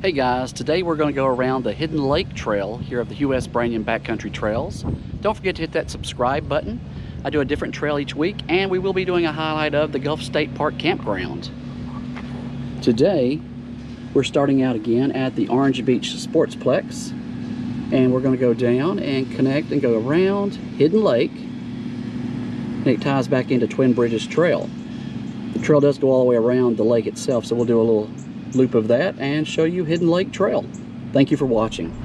Hey guys, today we're going to go around the Hidden Lake Trail here of the US Branyon Backcountry Trails. Don't forget to hit that subscribe button. I do a different trail each week, and we will be doing a highlight of the Gulf State Park campground. Today, we're starting out again at the Orange Beach Sportsplex, and we're going to go down and connect and go around Hidden Lake, and it ties back into Twin Bridges Trail. The trail does go all the way around the lake itself, so we'll do a little loop of that and show you Hidden Lake Trail. Thank you for watching.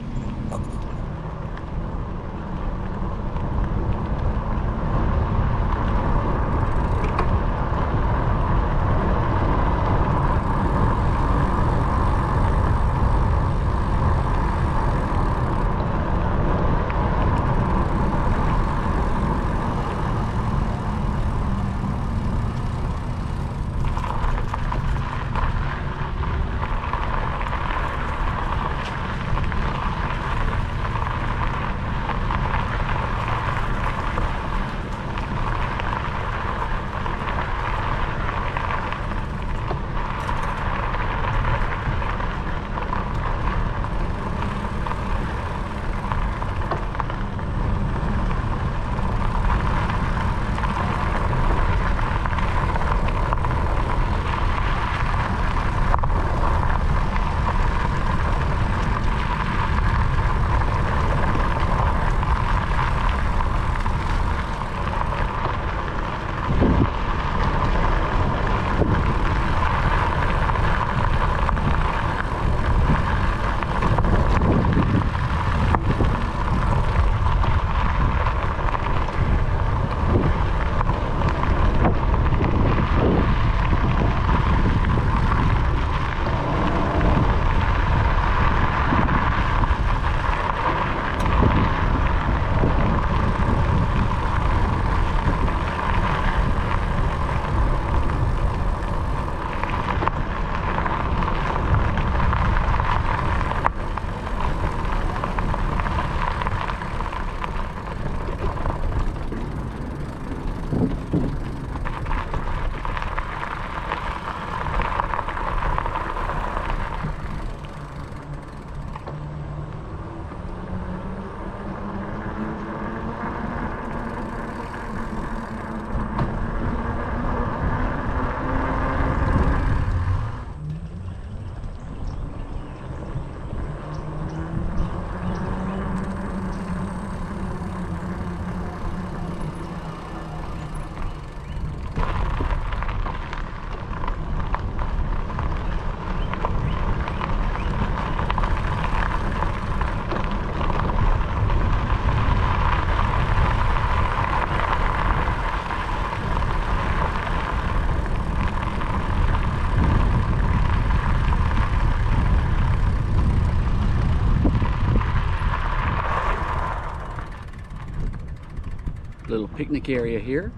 Little picnic area here.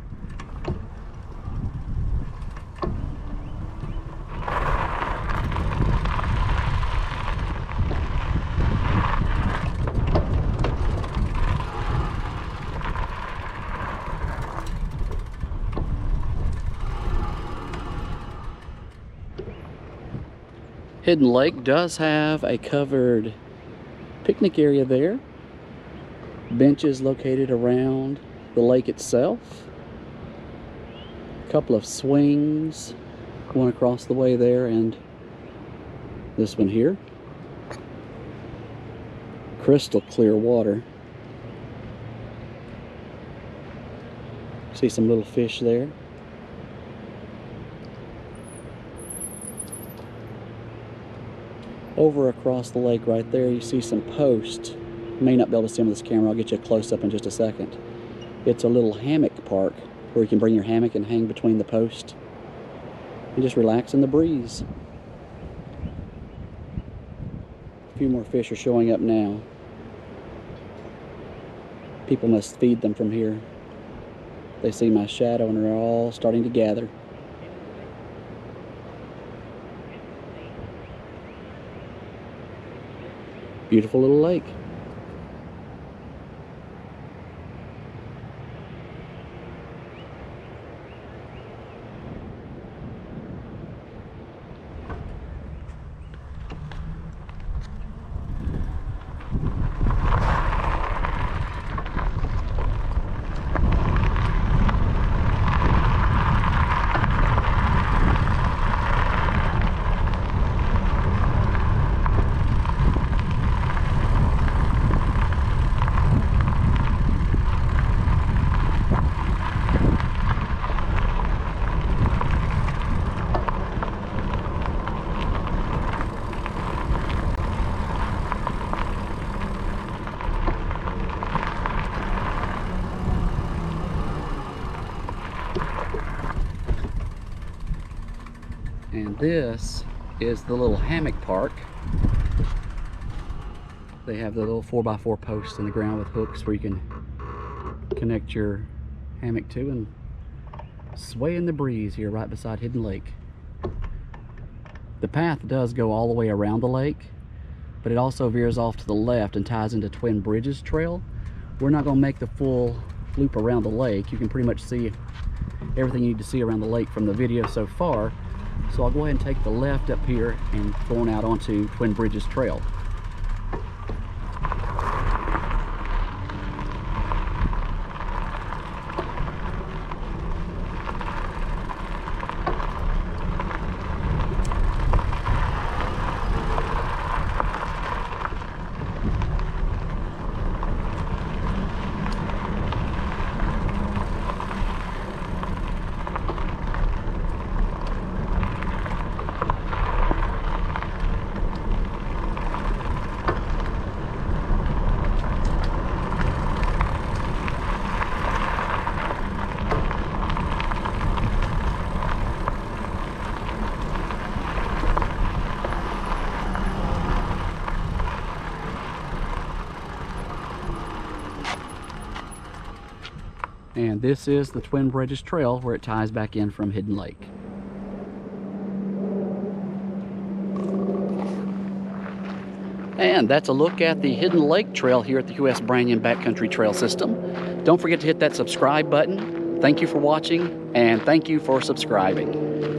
Hidden Lake does have a covered picnic area there. Benches located around the lake itself. A couple of swings going across the way there, and this one here. Crystal clear water. See some little fish there. Over across the lake right there, you see some posts. You may not be able to see them with this camera. I'll get you a close-up in just a second. It's a little hammock park where you can bring your hammock and hang between the posts and just relax in the breeze. A few more fish are showing up now. People must feed them from here. They see my shadow and they're all starting to gather. Beautiful little lake. And this is the little hammock park. They have the little 4x4 posts in the ground with hooks where you can connect your hammock to and sway in the breeze here right beside Hidden Lake. The path does go all the way around the lake, but it also veers off to the left and ties into Twin Bridges Trail. We're not going to make the full loop around the lake. You can pretty much see everything you need to see around the lake from the video so far. So I'll go ahead and take the left up here and going out onto Twin Bridges Trail. And this is the Twin Bridges Trail where it ties back in from Hidden Lake. And that's a look at the Hidden Lake Trail here at the US Branyon Backcountry Trail System. Don't forget to hit that subscribe button. Thank you for watching, and thank you for subscribing.